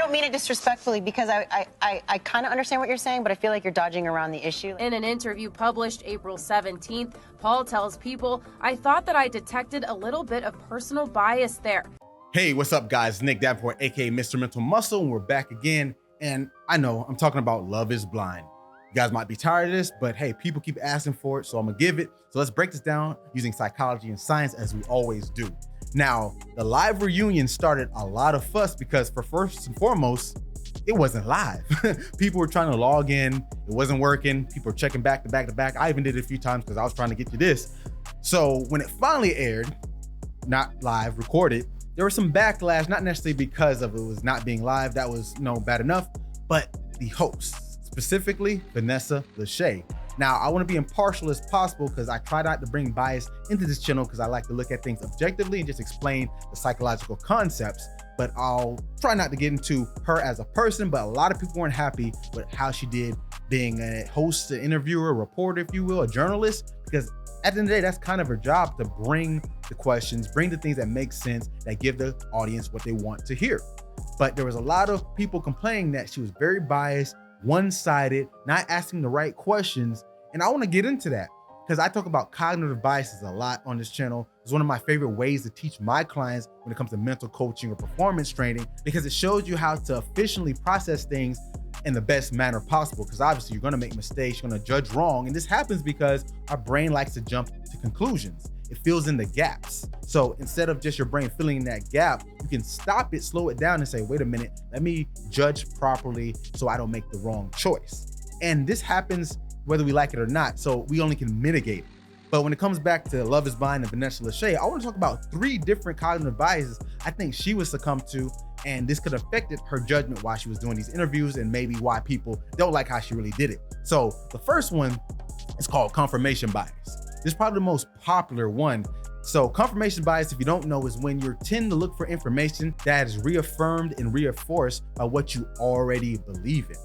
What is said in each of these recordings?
don't mean it disrespectfully, because I kind of understand what you're saying, but I feel like you're dodging around the issue. In an interview published April 17th, Paul tells People, "I thought that I detected a little bit of personal bias there." Hey, what's up, guys? Nick Davenport, aka Mr. Mental Muscle, and we're back again. And I know I'm talking about Love is Blind. You guys might be tired of this, but hey, people keep asking for it, so I'm gonna give it. So let's break this down using psychology and science, as we always do. Now, the live reunion started a lot of fuss because, for first and foremost, it wasn't live. People were trying to log in, it wasn't working. People were checking back to back to back. I even did it a few times because I was trying to get to this. So when it finally aired, not live, recorded, there was some backlash, not necessarily because of it was not being live, that was bad enough, but the host, specifically Vanessa Lachey. Now, I want to be impartial as possible because I try not to bring bias into this channel because I like to look at things objectively and just explain the psychological concepts, but I'll try not to get into her as a person. But a lot of people weren't happy with how she did being a host, an interviewer, a reporter, if you will, a journalist, because at the end of the day, that's kind of her job, to bring the questions, bring the things that make sense, that give the audience what they want to hear. But there was a lot of people complaining that she was very biased, one-sided, not asking the right questions. And I want to get into that because I talk about cognitive biases a lot on this channel. It's one of my favorite ways to teach my clients when it comes to mental coaching or performance training, because it shows you how to efficiently process things in the best manner possible. Because obviously you're going to make mistakes, you're going to judge wrong. And this happens because our brain likes to jump to conclusions. It fills in the gaps. So instead of just your brain filling in that gap, you can stop it, slow it down and say, wait a minute, let me judge properly so I don't make the wrong choice. And this happens whether we like it or not, so we only can mitigate it. But when it comes back to Love is Blind and Vanessa Lachey, I want to talk about 3 different cognitive biases I think she would succumb to, and this could have affected her judgment while she was doing these interviews, and maybe why people don't like how she really did it. So the first one is called confirmation bias. This is probably the most popular one. So confirmation bias, if you don't know, is when you tend to look for information that is reaffirmed and reinforced by what you already believe in.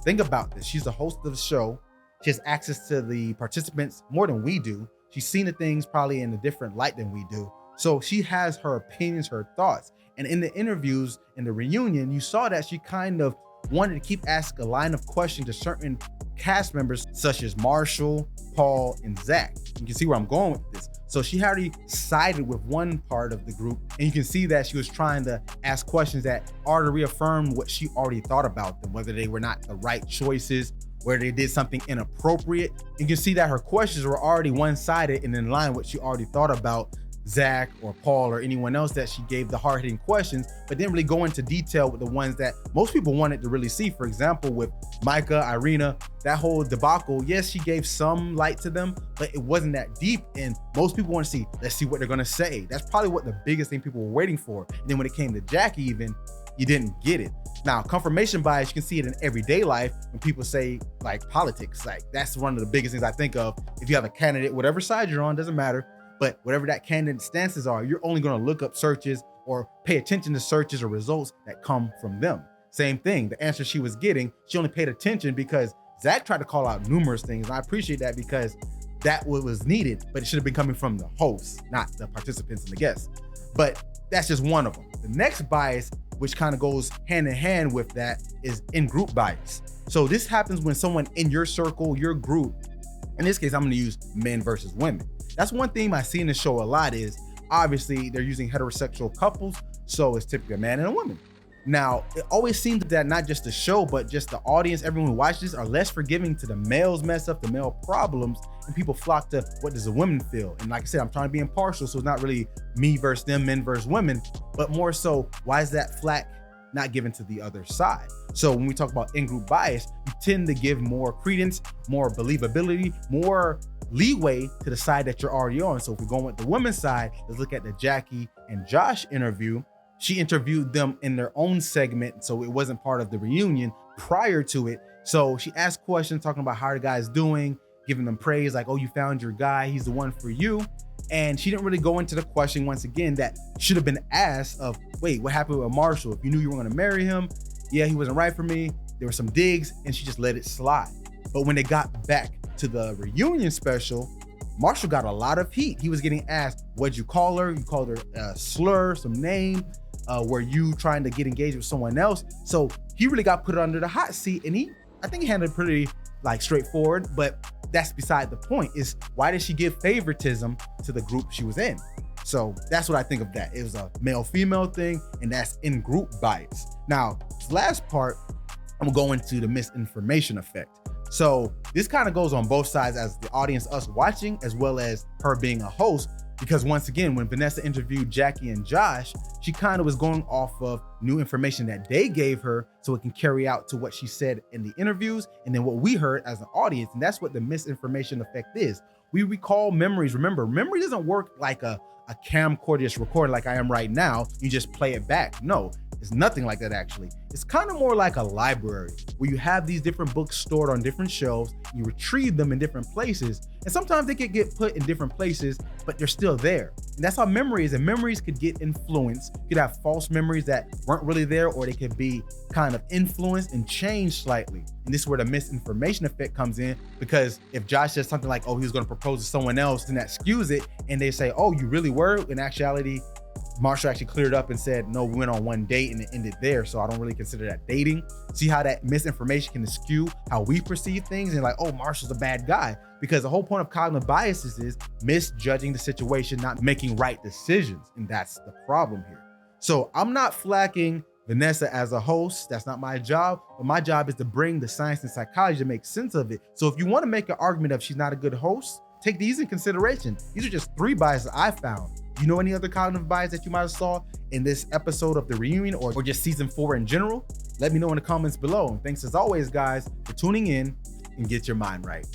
Think about this. She's the host of the show. She has access to the participants more than we do. She's seen the things probably in a different light than we do. So she has her opinions, her thoughts. And in the interviews, in the reunion, you saw that she kind of wanted to keep asking a line of questions to certain cast members, such as Marshall, Paul, and Zach. You can see where I'm going with this. So she already sided with one part of the group, and you can see that she was trying to ask questions that are to reaffirm what she already thought about them, whether they were not the right choices, where they did something inappropriate. You can see that her questions were already one-sided and in line with what she already thought about Zach or Paul or anyone else that she gave the hard-hitting questions, but didn't really go into detail with the ones that most people wanted to really see. For example, with Micah, Irina, that whole debacle, yes, she gave some light to them, but it wasn't that deep. And most people want to see, let's see what they're gonna say. That's probably what the biggest thing people were waiting for. And then when it came to Jackie even, you didn't get it. Now, confirmation bias, you can see it in everyday life when people say like politics. Like that's one of the biggest things I think of. If you have a candidate, whatever side you're on, doesn't matter. But whatever that candidate's stances are, you're only going to look up searches or pay attention to searches or results that come from them. Same thing, the answer she was getting, she only paid attention because Zach tried to call out numerous things. And I appreciate that because that was needed, but it should have been coming from the hosts, not the participants and the guests. But that's just one of them. The next bias, which kind of goes hand in hand with that, is in-group bias. So this happens when someone in your circle, your group, in this case, I'm going to use men versus women. That's one theme I see in the show a lot is, obviously, they're using heterosexual couples, so it's typically a man and a woman. Now, it always seems that not just the show, but just the audience, everyone who watches this, are less forgiving to the male's mess up, the male problems, and people flock to what does the women feel. And like I said, I'm trying to be impartial, so it's not really me versus them, men versus women, but more so, why is that flack not given to the other side? So when we talk about in-group bias, you tend to give more credence, more believability, more leeway to the side that you're already on. So if we're going with the women's side, let's look at the Jackie and Josh interview. She interviewed them in their own segment, so it wasn't part of the reunion prior to it. So she asked questions talking about how the guy's doing, giving them praise, like, oh, you found your guy, he's the one for you. And she didn't really go into the question, once again, that should have been asked of, wait, what happened with Marshall? If you knew you were gonna marry him, yeah, he wasn't right for me. There were some digs and she just let it slide. But when they got back to the reunion special, Marshall got a lot of heat. He was getting asked, what'd you call her? You called her a slur, some name. were you trying to get engaged with someone else? So he really got put under the hot seat, and I think he handled it pretty like straightforward, but that's beside the point. Is why did she give favoritism to the group she was in? So that's what I think of that. It was a male-female thing, and that's in-group bias. Now, this last part, I'm gonna go into the misinformation effect. So this kind of goes on both sides, as the audience, us watching, as well as her being a host. Because once again, when Vanessa interviewed Jackie and Josh, she kind of was going off of new information that they gave her so it can carry out to what she said in the interviews and then what we heard as an audience. And that's what the misinformation effect is. We recall memories. Remember, memory doesn't work like a camcorder just recording like I am right now. You just play it back. No, it's nothing like that actually. It's kind of more like a library where you have these different books stored on different shelves, you retrieve them in different places, and sometimes they could get put in different places, but they're still there. And that's how memory is, and memories could get influenced. You could have false memories that weren't really there, or they could be kind of influenced and changed slightly. And this is where the misinformation effect comes in, because if Josh says something like, oh, he was gonna propose to someone else, then that skews it, and they say, oh, you really were? In actuality, Marshall actually cleared up and said, no, we went on one date and it ended there, so I don't really consider that dating. See how that misinformation can skew how we perceive things, and like, oh, Marshall's a bad guy. Because the whole point of cognitive biases is misjudging the situation, not making right decisions, and that's the problem here. So I'm not flagging Vanessa as a host. That's not my job, but my job is to bring the science and psychology to make sense of it. So if you want to make an argument of she's not a good host, take these in consideration. These are just 3 biases I found. You know any other cognitive bias that you might have saw in this episode of The Reunion or just season 4 in general? Let me know in the comments below. And thanks as always, guys, for tuning in and get your mind right.